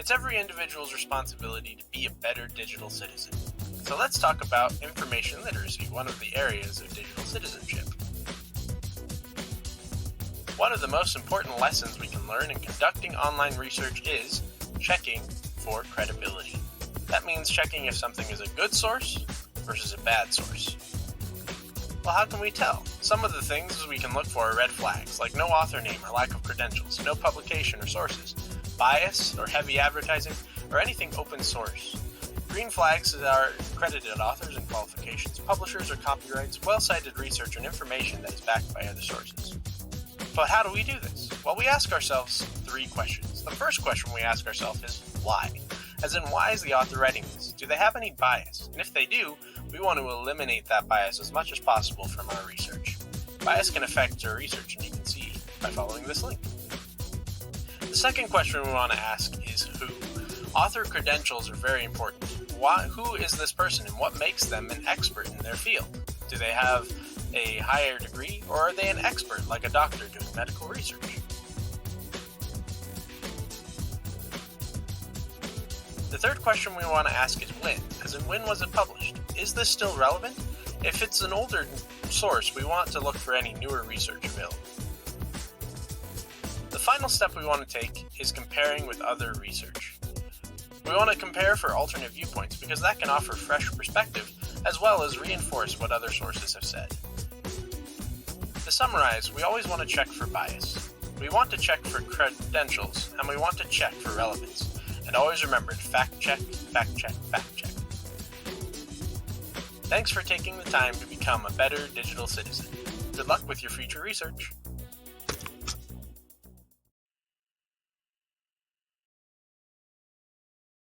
It's every individual's responsibility to be a better digital citizen. So let's talk about information literacy, one of the areas of digital citizenship. One of the most important lessons we can learn in conducting online research is checking for credibility. That means checking if something is a good source versus a bad source. Well, how can we tell? Some of the things we can look for are red flags, like no author name or lack of credentials, no publication or sources, bias or heavy advertising, or anything open source. Green flags are credited authors and qualifications, publishers or copyrights, well-cited research and information that is backed by other sources. But how do we do this? Well, we ask ourselves 3 questions. The first question we ask ourselves is why? As in, why is the author writing this? Do they have any bias? And if they do, we want to eliminate that bias as much as possible from our research. Bias can affect our research, and you can see by following this link. The second question we want to ask is who. Author credentials are very important. Who is this person and what makes them an expert in their field? Do they have a higher degree, or are they an expert like a doctor doing medical research? The third question we want to ask is when, as in when was it published? Is this still relevant? If it's an older source, we want to look for any newer research available. The final step we want to take is comparing with other research. We want to compare for alternate viewpoints because that can offer fresh perspective as well as reinforce what other sources have said. To summarize, we always want to check for bias. We want to check for credentials, and we want to check for relevance. And always remember to fact check, fact check, fact check. Thanks for taking the time to become a better digital citizen. Good luck with your future research.